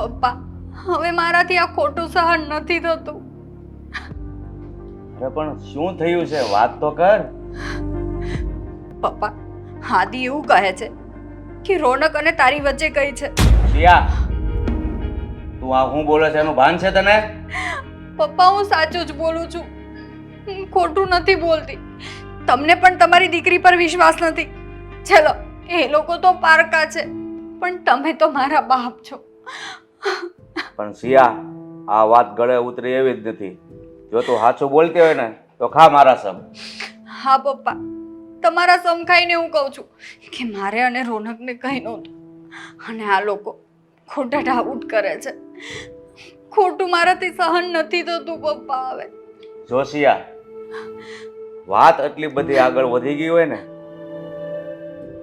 પપ્પા, હવે મારાથી આ ખોટું સહન નથી થતું. અરે પણ શું થયું છે? વાત તો કર. પપ્પા, હાદી એવું કહે છે કે રોનક અને તારી વચ્ચે કઈ છે. શિયા, તું આ હું બોલે છે એનું ભાન છે તને? પપ્પા, હું સાચું જ બોલું છું, હું ખોટું નથી બોલતી. તમને પણ તમારી દીકરી પર વિશ્વાસ નથી. ચલો, એ લોકો તો પારકા છે, પણ તમે તો મારા બાપ છો. પણ શિયા, આ વાત ગળે ઉતરી એવી જ નથી. જો તું સાચું બોલતી હોય ને તો ખા મારા સમ. હા પપ્પા, તમારા સમખાઈને હું કહું છું કે મારે અને રોનકને કંઈ નહોતું, અને આ લોકો ખોટા ડાઉટ કરે છે. ખોટું મારાથી સહન નથી થતું પપ્પા. હવે જો શિયા, વાત એટલી બધી આગળ વધી ગઈ હોય ને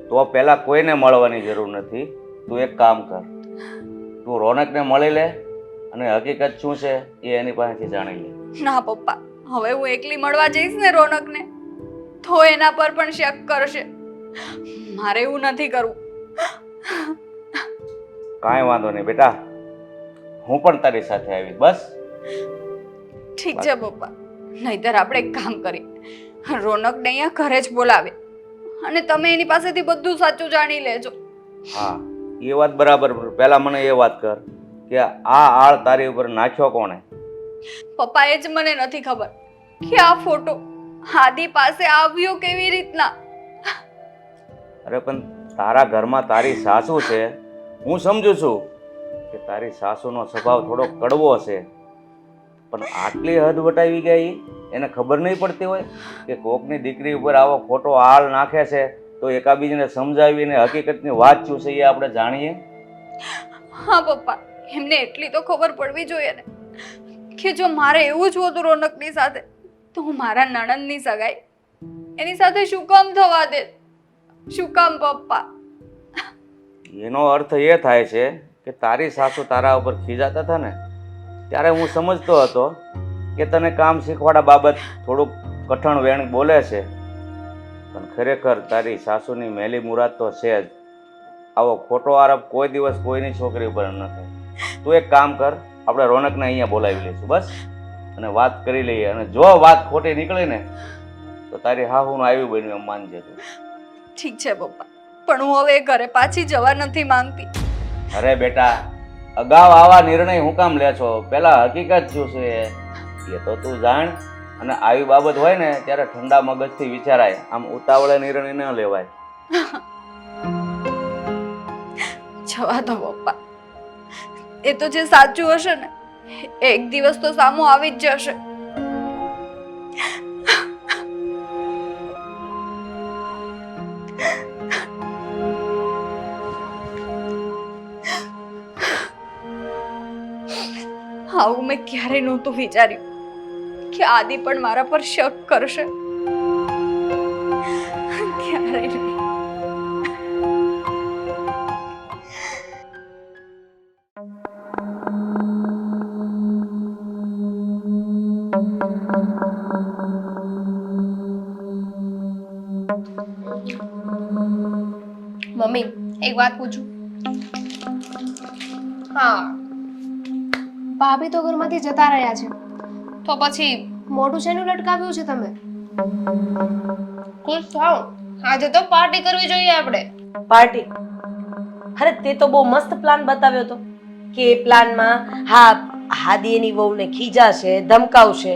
તો પહેલા કોઈને મળવાની જરૂર નથી. તું એક કામ કર, તું રોનકને મળી લે અને હકીકત શું છે એ એની પાસેથી જાણી લે. ના પપ્પા, હવે હું એકલી મળવા જઈશ ને રોનકને તો એના પર પણ શક કરશે. મારે એવું નથી કરવું. કાંઈ વાંધો નહીં બેટા, હું પણ તારી સાથે આવીશ. બસ ઠીક છે પપ્પા, નહીતર આપણે એક કામ કરીએ, રોનકને અહીંયા ઘરે જ બોલાવે અને તમે એની પાસેથી બધું સાચું જાણી લેજો. હા, એ વાત બરાબર. પહેલા મને એ વાત કર કે આ આળ તારી ઉપર નાખ્યો કોણે? પપ્પા, એ જ મને નથી ખબર કે આ ફોટો હાદી પાસે આવ્યો કેવી રીતના. અરે પણ તારા ઘરમાં તારી સાસુ છે, હું સમજુ છું કે તારી સાસુનો સ્વભાવ થોડો કડવો છે, પણ આટલી હદ વટાવી ગઈ એને ખબર નહીં પડતી હોય કે કોકની દીકરી ઉપર આવો ખોટો આળ નાખે છે તો એકાબીજીને સમજાવીને હકીકતની વાત શું છે એ આપણે જાણીએ. હા પપ્પા, એમને એટલી તો ખબર પડવી જોઈએ ને કે જો મારે એવું જ હોતું રોનકની સાથે તો હું મારા નણંદની સગાઈ એની સાથે શું કામ થવા દે? શું કામ પપ્પા? એનો અર્થ એ થાય છે કે તારી સાસુ તારા ઉપર ખીજાતા હતા ને ત્યારે હું સમજતો હતો કે તને કામ શીખવાડા બાબત થોડુંક કઠણ વેણ બોલે છે, પણ ખરેખર તારી સાસુની મેલી મુરાદ તો છે જ. આવો ખોટો આરોપ કોઈ દિવસ કોઈની છોકરી ઉપર ન થાય. તું એક કામ કર, આપણે રોનકને અહીંયા બોલાવી લઈશું બસ, અને વાત કરી લઈએ, અને જો વાત ખોટી નીકળી ને તો તારી હાહુનું આવ્યું બન્યું એમ માનજે તું. ઠીક છે પપ્પા, પણ હું હવે ઘરે પાછી જવા નથી માંગતી. અરે બેટા, અગાઉ આવા નિર્ણય હું કામ લે છો? પેલા હકીકત શું છે એ તો તું જાણ, અને આવી બાબત હોય ને ત્યારે ઠંડા મગજથી વિચારાય, આમ ઉતાવળે નિર્ણય ન લેવાય. જવા દો પપ્પા, એ તો જે સાચું હશે ને એક દિવસ તો સામું આવી જ જશે. આવું મેં ક્યારેય નહોતું વિચાર્યું કે આદિ પણ મારા પર શક કરશે. ક્યારેય નહીં. મમ્મી, એક વાત પૂછું? હા, ભાભી તો ઘરમાંથી જતા રહ્યા છે, તો પછી મોઢું શેનું લટકાવ્યું છે તમે? ખુશ થાઓ, આજે તો પાર્ટી કરવી જોઈએ આપણે. પાર્ટી? અરે તે તો બહુ મસ્ત પ્લાન બતાવ્યો હતો કે એ પ્લાનમાં હાદી એની વહુને ખીજાશે, ધમકાવશે.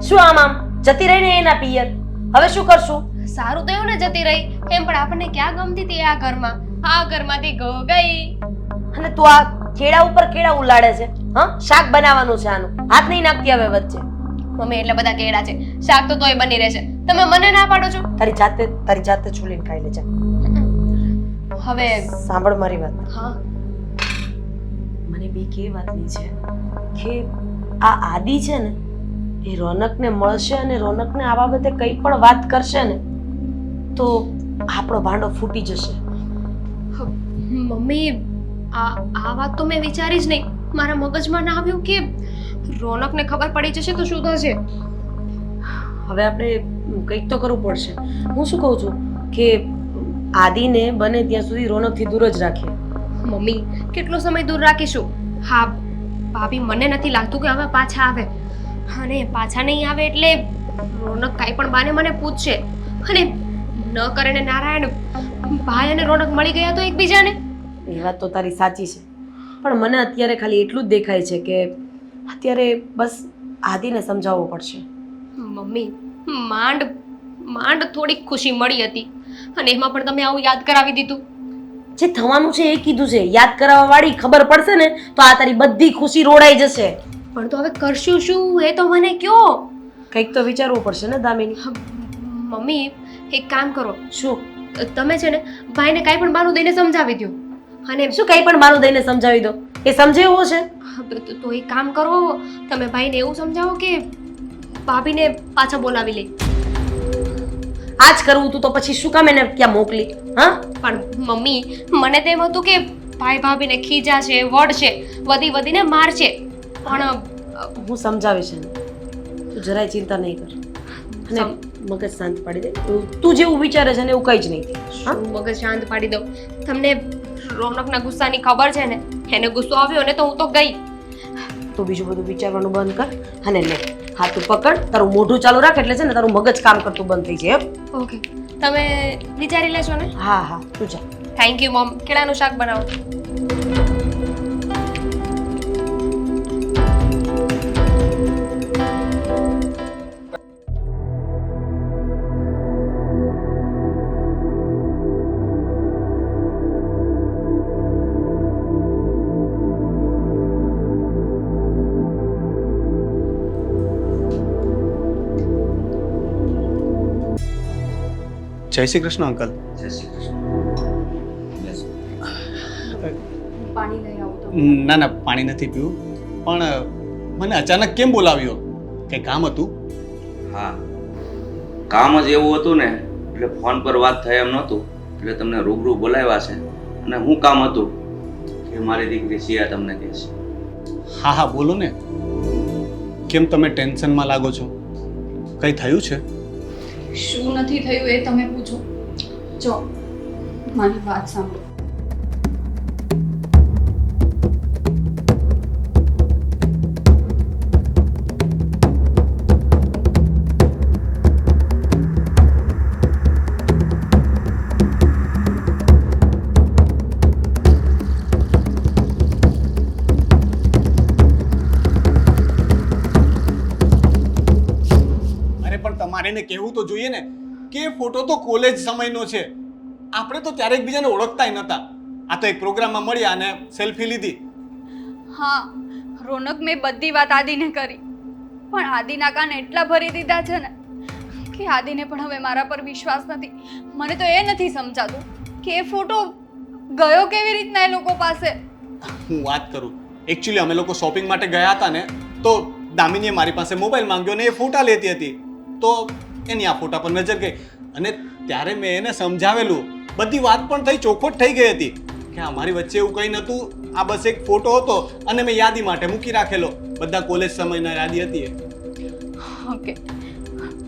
શું આમ જતી રહીને એના પિયર? હવે શું કરશું? સારું તો એવું ને જતી રહી, એમ પણ આપણને ક્યાં ગમતી હતી આ ઘરમાં? આ ઘરમાંથી ગઈ. અને તું આ કેળા ઉપર કેળા ઉલાડે છે? હા, શાક બનાવવાનું છે આનું, હાથ નહીં નાખતી હવે વચ્ચે. મમ્મી, એટલે બધા કેળા છે, શાક તો તોય બની રહેશે, તમે મને ના પાડો છો? તારી જાતે છુલીને ખાઈ લેજે. હવે સાંભળ મારી વાત. હા, મને બીક એ વાતની છે કે આ આદિ છે ને એ રોનકને મળશે અને રોનકને આ બાબતે કંઈ પણ વાત કરશે ને તો આપણો ભાંડો ફૂટી જશે. મમ્મી, આ વાત તો મેં વિચારી જ નહીં. મારા મગજમાં ના આવ્યું કે રોનકને ખબર પડી જશે તો શું થશે. હવે આપણે કંઈક તો કરવું પડશે. હું શું કહું છું કે આદિને બને ત્યાં સુધી રોનકથી દૂર જ રાખીએ. મમ્મી, કેટલો સમય દૂર રાખીશું? હા ભાભી, મને નથી લાગતું કે હવે પાછા આવે. અને પાછા નહીં આવે એટલે રોનક કાંઈ પણ બાને મને પૂછશે. અને ન કરે ને નારાયણ, ભાઈ અને રોનક મળી ગયા તો એકબીજાને. એ વાત તો તારી સાચી છે, પણ મને અત્યારે ખાલી એટલું જ દેખાય છે કે અત્યારે બસ આદિને સમજાવવું પડશે. મમ્મી, માંડ માંડ થોડીક ખુશી મળી હતી અને એમાં પણ તમે આવું યાદ કરાવી દીધું. જે થવાનું છે એ કીધું છે, યાદ કરાવવા વાળી ખબર પડશે ને તો આ તારી બધી ખુશી રોડાઈ જશે. પણ તો હવે કરશું શું એ તો મને કયો. કંઈક તો વિચારવું પડશે ને દામિની. મમ્મી, એક કામ કરો, શું તમે છે ને ભાઈને કાંઈ પણ બાનું દઈને સમજાવી દો. અને શું કંઈ પણ મારું દઈને સમજાવી દો? એ સમજે એવો છે? તો એક કામ કરો, તમે ભાઈને એવું સમજાવો કે ભાભીને પાછા બોલાવી લે. આ જ કરવું તું તો પછી શું કામ એને ક્યાં મોકલી? હા, પણ મમ્મી, મને તેમ હતું કે ભાઈ ભાભીને ખીજાશે, વઢશે, વધીને મારશે. પણ હું સમજાવીશ એને, તું જરાય ચિંતા નહીં કર અને મગજ શાંત પાડી દે. તું જેવું વિચારે છે ને એવું કંઈ જ નહીં. હા, હું મગજ શાંત પાડી દઉં. તમને રોનકના ગુસ્સાની ખબર છે ને, એને ગુસ્સો આવ્યો ને તો હું તો ગઈ. તું બીજું બધું વિચારવાનું બંધ કર અને લે હાથ પકડ, તારું મોઢું ચાલુ રાખ એટલે છે ને તારું મગજ કામ કરતું બંધ થઈ જાય. ઓકે, તમે વિચારી લેશો ને? હા હા, તું જા. થેન્ક યુ મમ. કેળાનું શાક બનાવો. જય શ્રી કૃષ્ણ અંકલ. જય શ્રી કૃષ્ણ. બેસો. પાણી લઈ આવું તો. ના ના, પાણી નથી પીવું, પણ મને અચાનક કેમ બોલાવ્યો? કંઈ કામ હતું? હા, કામ જ એવું હતું ને એટલે ફોન પર વાત થાય એમ નહોતું એટલે તમને રૂબરૂ બોલાવ્યા છે. અને હું કામ હતું કે મારી દીકરી શિયા તમને કહે છે. હા હા, બોલો ને. કેમ તમે ટેન્શનમાં લાગો છો? કંઈ થયું છે? શું નથી થયું એ તમે પૂછો. જો મારી વાત સાંભળો. તમારે એને કહેવું તો જોઈએ ને કે એ ફોટો તો કોલેજ સમયનો છે. આપણે તો ત્યારે એકબીજાને ઓળખતાય નહોતા. આ તો એક પ્રોગ્રામમાં મળ્યા અને સેલ્ફી લીધી. હા, રોનક મેં બધી વાત આદિને કરી, પણ આદિના કાન એટલા ભરી દીધા છે ને કે આદિને પણ હવે મારા પર વિશ્વાસ નથી. મને તો એ નથી સમજાતું કે એ ફોટો ગયો કેવી રીતના એ લોકો પાસે. હું વાત કરું, એકચ્યુઅલી અમે લોકો શોપિંગ માટે ગયા હતા ને તો દામિનીએ મારી પાસે મોબાઈલ માંગ્યો ને એ ફોટા લેતી હતી તો એની આ ફોટા પર નજર ગઈ અને ત્યારે મેં એને સમજાવેલું. બધી વાત પણ થઈ, ચોખવટ થઈ ગઈ હતી કે અમારી વચ્ચે એવું કંઈ નહોતું. આ બસ એક ફોટો હતો અને મેં યાદી માટે મૂકી રાખેલો. બધા કોલેજ સમયના યાદી હતી એ. ઓકે,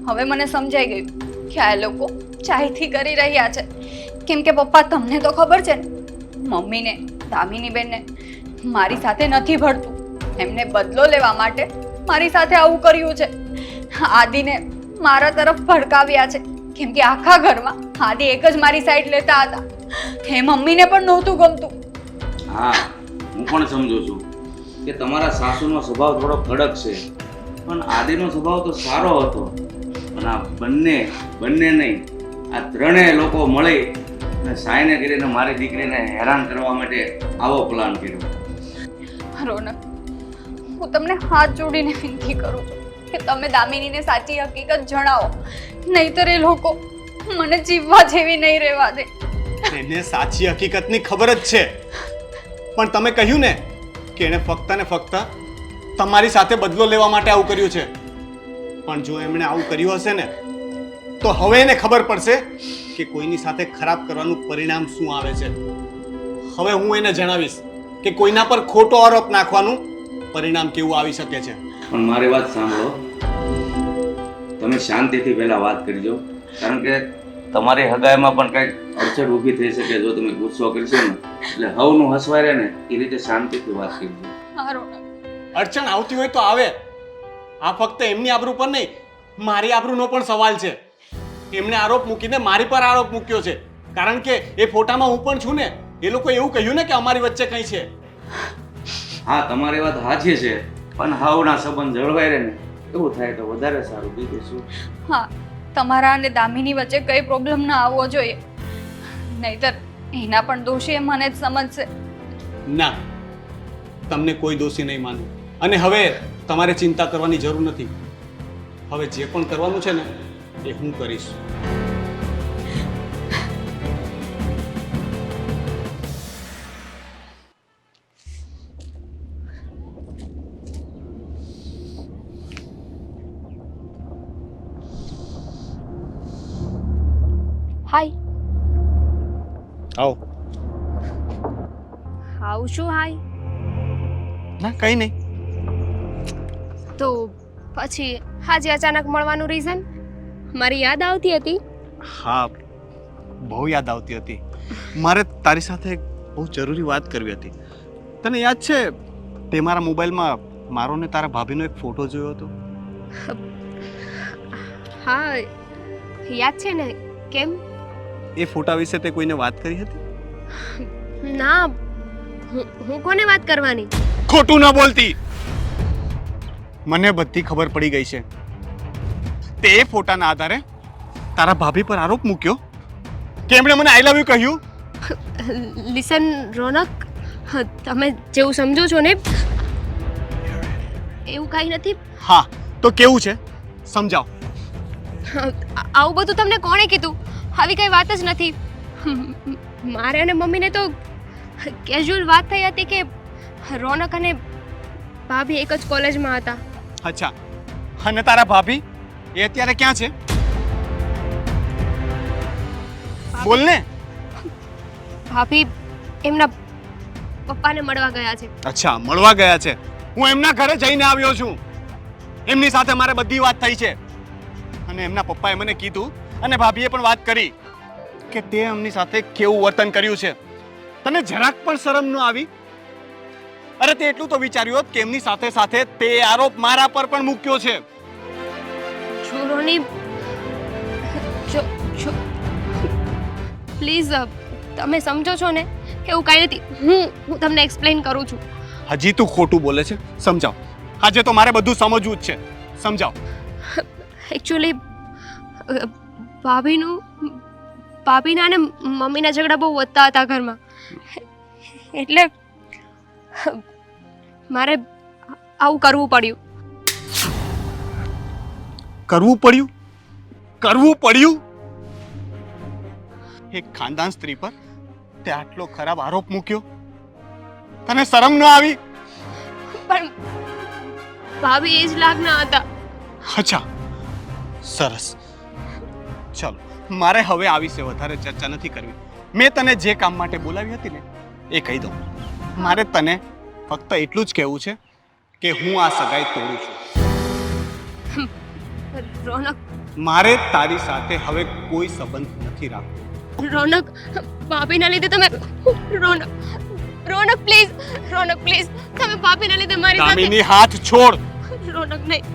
હવે મને સમજાઈ ગયું કે આ લોકો ચાયથી કરી રહ્યા છે. કેમ કે પપ્પા, તમને તો ખબર છે ને, મમ્મીને, દામિની બેનને મારી સાથે નથી ભળતું. એમને બદલો લેવા માટે મારી સાથે આવું કર્યું છે. આદિને મારા તરફ ભડકાવ્યા છે કેમ કે આખા ઘરમાં આદિ એક જ મારી સાઈડ લેતા હતા. એ મમ્મીને પણ નહોતું ગમતું. હા, હું પણ સમજુ છું કે તમારા સાસુનો સ્વભાવ થોડો કડક છે, પણ આદિનો સ્વભાવ તો સારો હતો. પણ આ બંને નહીં, આ ત્રણેય લોકો મળી અને સાયને કરીને મારી દીકરીને હેરાન કરવા માટે આવો પ્લાન કર્યો. રોનક, હું તમને હાથ જોડીને વિનંતી કરું છું કે તમે દામિનીને સાચી હકીકત જણાવો, નહીંતર એ લોકો મને જીવવા જેવી નહીં રહેવા દે. એને સાચી હકીકતની ખબર જ છે, પણ તમે કહ્યું ને કે એને ફક્ત ને ફક્ત તમારી સાથે બદલો લેવા માટે આવું કર્યું છે. પણ જો એમણે આવું કર્યું હશે ને તો હવે એને ખબર પડશે કે કોઈની સાથે ખરાબ કરવાનું પરિણામ શું આવે છે. હવે હું એને જણાવીશ કે કોઈના પર ખોટો આરોપ નાખવાનું પરિણામ કેવું આવી શકે છે. પણ મારી વાત સાંભળો, તમે શાંતિથી પહેલા વાત કરજો, કારણ કે તમારી હગાઈમાં પણ કંઈક અડચણ ઊભી થઈ શકે જો તમે ગુસ્સો કરશો ને. એટલે હવનું હસવાય રહે ને એ રીતે શાંતિથી વાત કરજો. હા રોનક, અડચણ આવતી હોય તો આવે. આ ફક્ત એમની આબરૂ પર નહીં, મારી આબરૂનો પણ સવાલ છે. એમણે આરોપ મૂકીને મારી પર આરોપ મૂક્યો છે, કારણ કે એ ફોટામાં હું પણ છું ને. એ લોકો એવું કહ્યું ને કે અમારી વચ્ચે કંઈ છે. હા, તમારી વાત સાચી છે, પણ હાવના સંબંધ જળવાઈ રહે ને એવું થાય તો વધારે સારું. બીજું શું? હા, તમારા અને દામિની વચ્ચે કઈ પ્રોબ્લેમ ના આવવો જોઈએ, નહીતર એના પણ દોષી એ મને જ સમજશે. ના, તમને કોઈ દોષી નહીં માનું. અને હવે તમારે ચિંતા કરવાની જરૂર નથી. હવે જે પણ કરવાનું છે ને એ હું કરીશ. હાય. આવો. હાઉ શું હાય? ના, કંઈ નહીં. તો પછી આજે અચાનક મળવાનું રીઝન? મારી યાદ આવતી હતી. હા, બહુ યાદ આવતી હતી. મારે તારી સાથે એક બહુ જરૂરી વાત કરવી હતી. તને યાદ છે તે મારા મોબાઈલમાં મારો ને તારા ભાભીનો એક ફોટો જોયો હતો? હા, યાદ છે ને. કેમ? એ ફોટા વિશે તે કોઈને વાત કરી હતી? ના, હું કોને વાત કરવાની? ખોટું ન બોલતી. મને બધી ખબર પડી ગઈ છે. તે એ ફોટાના આધારે તારા ભાભી પર આરોપ મૂક્યો કે એમણે મને આઈ લવ યુ કહ્યું. લિસન રોનક, તમે જેવું સમજો છો ને એવું કાંઈ નથી. હા, તો કેવું છે સમજાવ. આવું બધું તમને કોણે કીધું? આવી કઈ વાત જ નથી. મારે અને મમ્મીને તો કેઝ્યુઅલ વાત થઈ હતી કે રોનક અને ભાભી એક જ કોલેજમાં હતા. અચ્છા, અને તારા ભાભી એ અત્યારે ક્યાં છે? બોલ ને. ભાભી એમના પપ્પાને મળવા ગયા છે. અચ્છા, મળવા ગયા છે. હું એમના ઘરે જઈને આવ્યો છું. એમની સાથે મારે બધી વાત થઈ છે. અને એમના પપ્પાએ મને કીધું અને ભાભીએ પણ વાત કરી કે તે એમની સાથે કેવું વર્તન કર્યું છે. તને જરાક પણ શરમ ન આવી? અરે તે એટલું તો વિચાર્યું હોત કે એમની સાથે સાથે તે આરોપ મારા પર પણ મૂક્યો છે. છોરોની પ્લીઝ તમે સમજો છો ને કે એવું કાંઈ નથી. હું તમને એક્સપ્લેન કરું છું. હજી તું ખોટું બોલે છે. સમજાવ. આજે તો મારે બધું સમજવું જ છે. સમજાવ. એકચ્યુઅલી ભાભીના અને મમ્મીના ઝઘડા બહુ વધતા હતા ઘરમાં, એટલે મારે આવું કરવું પડ્યું. કરવું પડ્યું? એક ખાનદાન સ્ત્રી પર તે આટલો ખરાબ આરોપ મૂક્યો? તને શરમ ન આવી? પણ ભાભી એ જ લાગના હતા. અચ્છા, સરસ. ચાલો, મારે હવે આ વિશે વધારે ચર્ચા નથી કરવી. મેં તને જે કામ માટે બોલાવી હતી ને એ કહી દઉં. મારે તને ફક્ત એટલું જ કહેવું છે કે હું આ સગાઈ તોડું છું. રોનક, મારે તારી સાથે હવે કોઈ સંબંધ નથી રાખવો. રોનક, ભાભીના લીધે તમે રોનક પ્લીઝ, રોનક પ્લીઝ, તમે ભાભીના લીધે મારી સાથે દામિની, હાથ છોડ. રોનક નહીં,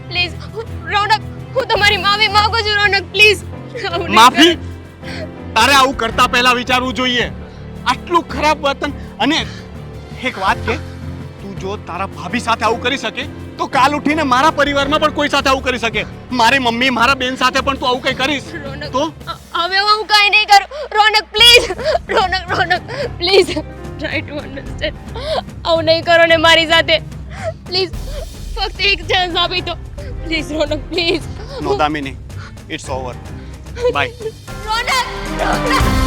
પ્લીઝ રોનક, હું તમારી માફી માંગુ છું. રોનક પ્લીઝ. માફી? તારે આવું કરતા પહેલા વિચારવું જોઈએ. આટલું ખરાબ વર્તન. અને એક વાત કે તું જો તારા ભાભી સાથે આવું કરી શકે તો કાલ ઉઠીને મારા પરિવારમાં પણ કોઈ સાથે આવું કરી શકે. મારી મમ્મી, મારા બેન સાથે પણ તું આવું કંઈ કરીશ તો? હવે હું કાંઈ નહીં કરું. Ronak please, Ronak please, try to understand. આવું નહીં કરો ને મારી સાથે પ્લીઝ. ફક્ત એક ચાન્સ આપી દો please. Ronak please. No Damini, it's over. Bye. Ronak.